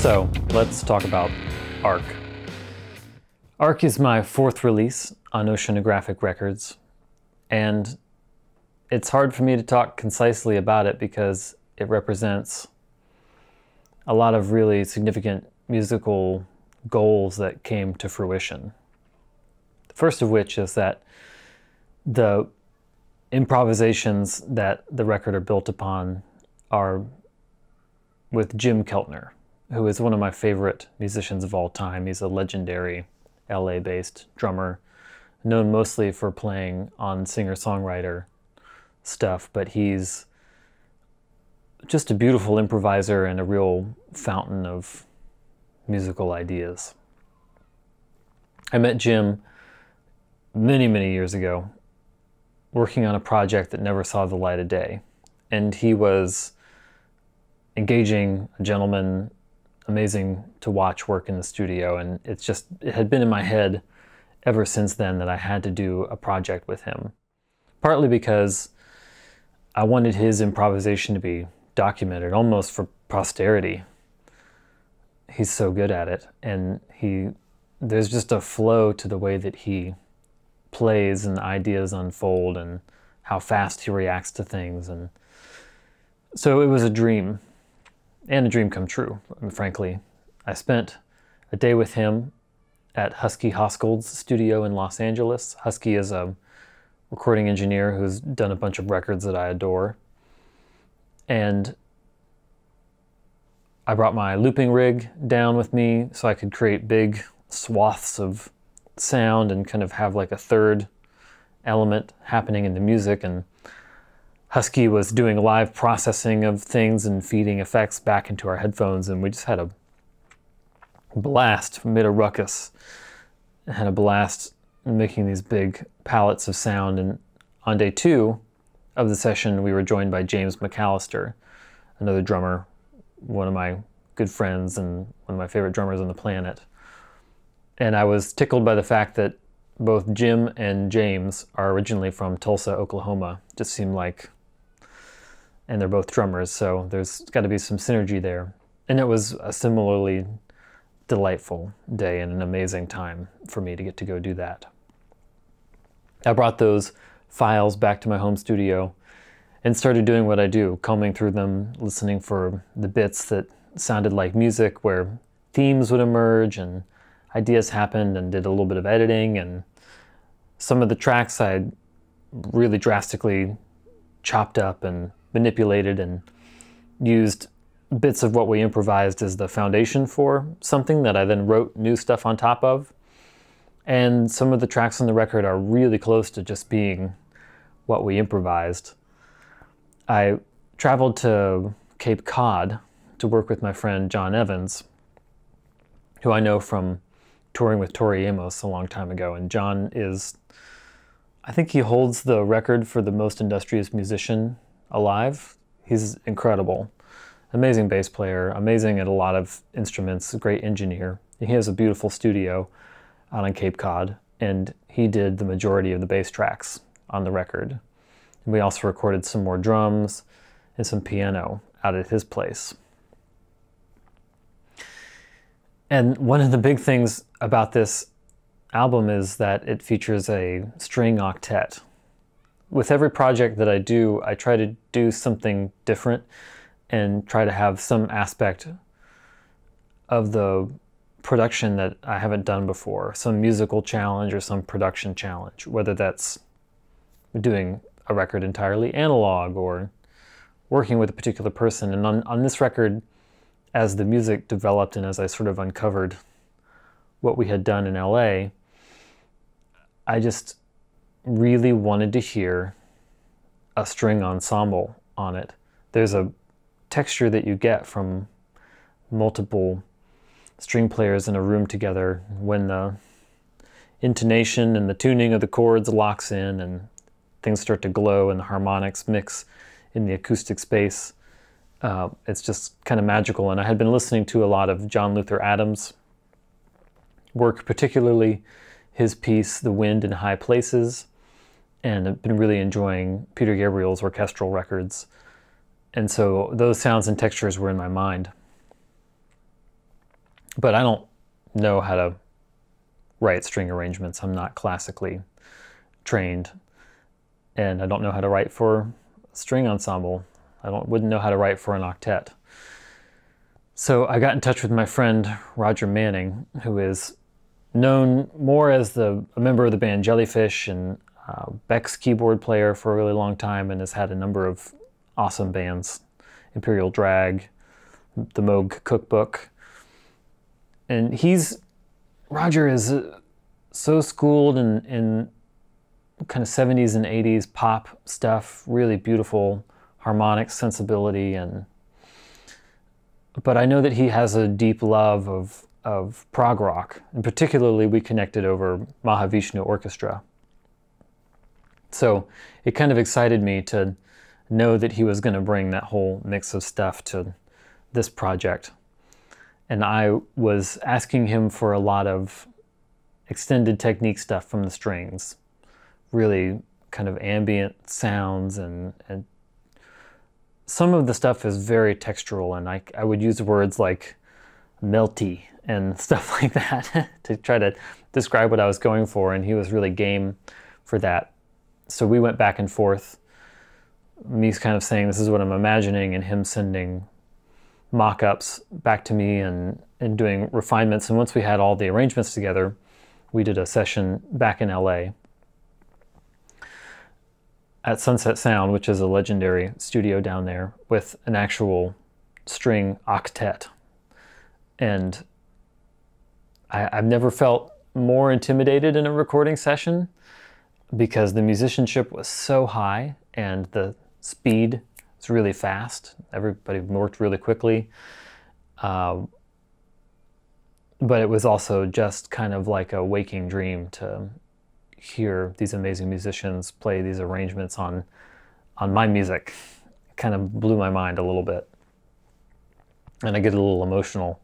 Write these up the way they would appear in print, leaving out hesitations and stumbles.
So let's talk about Arc. Arc is my fourth release on Oceanographic Records, and it's hard for me to talk concisely about it because it represents a lot of really significant musical goals that came to fruition. The first of which is that the improvisations that the record are built upon are with Jim Keltner, who is one of my favorite musicians of all time. He's a legendary LA-based drummer, known mostly for playing on singer-songwriter stuff, but he's just a beautiful improviser and a real fountain of musical ideas. I met Jim many, many years ago working on a project that never saw the light of day. And he was engaging, a gentleman, amazing to watch work in the studio. And it had been in my head ever since then that I had to do a project with him. Partly because I wanted his improvisation to be documented almost for posterity. He's so good at it, and there's just a flow to the way that he plays and ideas unfold and how fast he reacts to things. And so it was a dream, and a dream come true. I mean, frankly, I spent a day with him at Husky Hoskuld's studio in Los Angeles. Husky is a recording engineer who's done a bunch of records that I adore. And I brought my looping rig down with me so I could create big swaths of sound and kind of have like a third element happening in the music. And Husky was doing live processing of things and feeding effects back into our headphones, and we just had a blast, made a ruckus, had a blast making these big palettes of sound. And on day 2 of the session, we were joined by James McAllister, another drummer, one of my good friends and one of my favorite drummers on the planet. And I was tickled by the fact that both Jim and James are originally from Tulsa, Oklahoma. Just seemed like, and they're both drummers, so there's got to be some synergy there. And it was a similarly delightful day and an amazing time for me to get to go do that. I brought those files back to my home studio and started doing what I do, combing through them, listening for the bits that sounded like music, where themes would emerge and ideas happened, and did a little bit of editing. And some of the tracks I really drastically chopped up and manipulated and used bits of what we improvised as the foundation for something that I then wrote new stuff on top of. And some of the tracks on the record are really close to just being what we improvised. I traveled to Cape Cod to work with my friend John Evans, who I know from touring with Tori Amos a long time ago. And John is, I think he holds the record for the most industrious musician alive. He's incredible. Amazing bass player, amazing at a lot of instruments, a great engineer. He has a beautiful studio out on Cape Cod, and he did the majority of the bass tracks on the record. And we also recorded some more drums and some piano out at his place. And one of the big things about this album is that it features a string octet. With every project that I do, I try to do something different and try to have some aspect of the production that I haven't done before, some musical challenge or some production challenge, whether that's doing a record entirely analog or working with a particular person. And on this record, as the music developed and as I sort of uncovered what we had done in LA, I just really wanted to hear a string ensemble on it. There's a texture that you get from multiple string players in a room together when the intonation and the tuning of the chords locks in and things start to glow and the harmonics mix in the acoustic space. It's just kind of magical. And I had been listening to a lot of John Luther Adams' work, particularly his piece, The Wind in High Places, and I've been really enjoying Peter Gabriel's orchestral records. And so those sounds and textures were in my mind. But I don't know how to write string arrangements. I'm not classically trained, and I don't know how to write for a string ensemble. Wouldn't know how to write for an octet. So I got in touch with my friend Roger Manning, who is known more as a member of the band Jellyfish and Beck's keyboard player for a really long time, and has had a number of awesome bands, Imperial Drag, the Moog Cookbook. And Roger is so schooled in kind of 70s and 80s pop stuff, really beautiful harmonic sensibility, but I know that he has a deep love of prog rock, and particularly we connected over Mahavishnu Orchestra. So it kind of excited me to know that he was going to bring that whole mix of stuff to this project. And I was asking him for a lot of extended technique stuff from the strings, really kind of ambient sounds, and some of the stuff is very textural, and I would use words like melty and stuff like that to try to describe what I was going for, and he was really game for that. So we went back and forth, me kind of saying this is what I'm imagining, and him sending mock-ups back to me and doing refinements. And once we had all the arrangements together, we did a session back in LA at Sunset Sound, which is a legendary studio down there, with an actual string octet. And I've never felt more intimidated in a recording session, because the musicianship was so high and the speed was really fast. Everybody worked really quickly. But it was also just kind of like a waking dream to hear these amazing musicians play these arrangements on my music. It kind of blew my mind a little bit. And I get a little emotional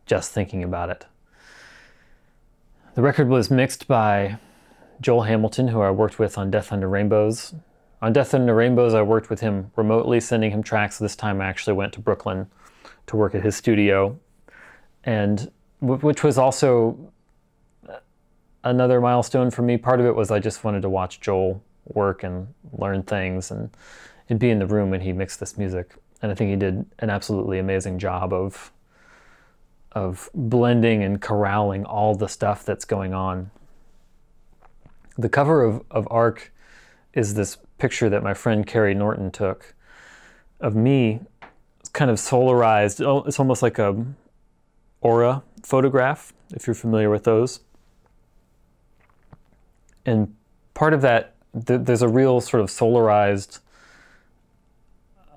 just thinking about it. The record was mixed by Joel Hamilton, who I worked with on Death Under Rainbows. On Death Under Rainbows, I worked with him remotely, sending him tracks. This time I actually went to Brooklyn to work at his studio, and which was also another milestone for me. Part of it was I just wanted to watch Joel work and learn things and be in the room when he mixed this music. And I think he did an absolutely amazing job of blending and corralling all the stuff that's going on. The cover of Arc is this picture that my friend Carrie Norton took of me. It's kind of solarized. It's almost like a aura photograph, if you're familiar with those. And part of that, there's a real sort of solarized,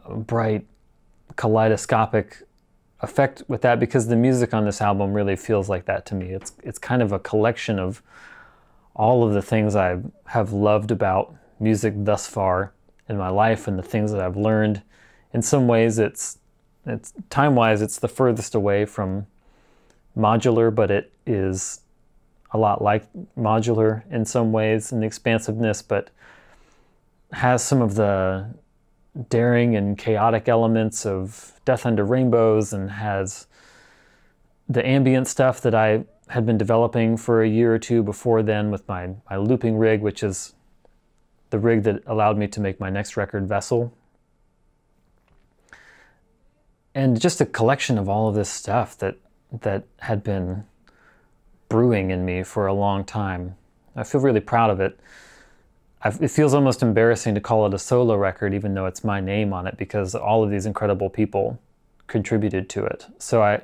bright, kaleidoscopic effect with that, because the music on this album really feels like that to me. It's kind of a collection of all of the things I have loved about music thus far in my life and the things that I've learned. In some ways, it's time-wise, it's the furthest away from modular, but it is a lot like modular in some ways in the expansiveness, but has some of the daring and chaotic elements of Death Under Rainbows, and has the ambient stuff that I had been developing for a year or two before then with my looping rig, which is the rig that allowed me to make my next record, Vessel. And just a collection of all of this stuff that had been brewing in me for a long time. I feel really proud of it. It feels almost embarrassing to call it a solo record, even though it's my name on it, because all of these incredible people contributed to it. So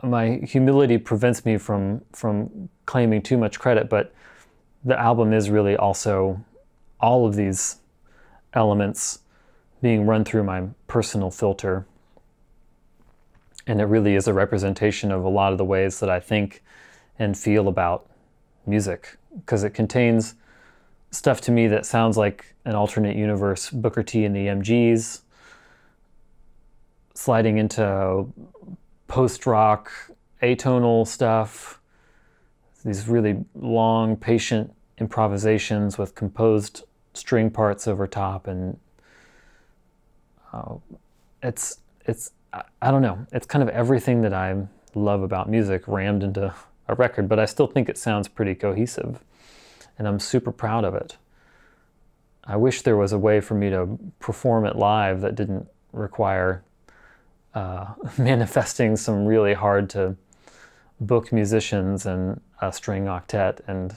my humility prevents me from claiming too much credit, but the album is really also all of these elements being run through my personal filter. And it really is a representation of a lot of the ways that I think and feel about music, because it contains stuff to me that sounds like an alternate universe Booker T and the MGs, sliding into post-rock, atonal stuff, these really long, patient improvisations with composed string parts over top, and I don't know, it's kind of everything that I love about music rammed into a record, but I still think it sounds pretty cohesive, and I'm super proud of it. I wish there was a way for me to perform it live that didn't require manifesting some really hard to book musicians and a string octet, and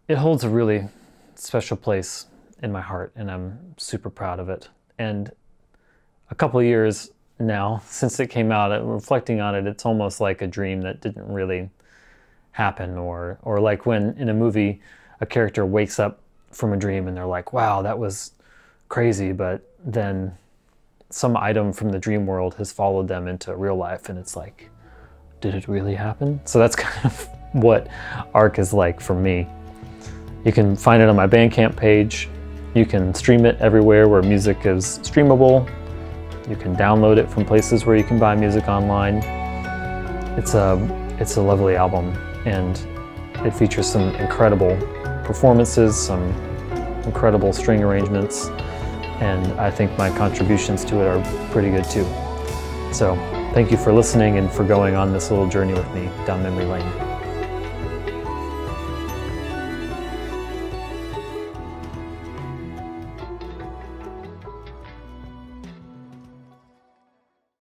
it holds a really special place in my heart, and I'm super proud of it. And a couple of years now since it came out, reflecting on it, it's almost like a dream that didn't really happen, or like when in a movie a character wakes up from a dream and they're like, wow, that was crazy, but then some item from the dream world has followed them into real life, and it's like, did it really happen? So that's kind of what Arc is like for me. You can find it on my Bandcamp page. You can stream it everywhere where music is streamable. You can download it from places where you can buy music online. It's a lovely album, and it features some incredible performances, some incredible string arrangements, and I think my contributions to it are pretty good too. So thank you for listening and for going on this little journey with me down memory lane.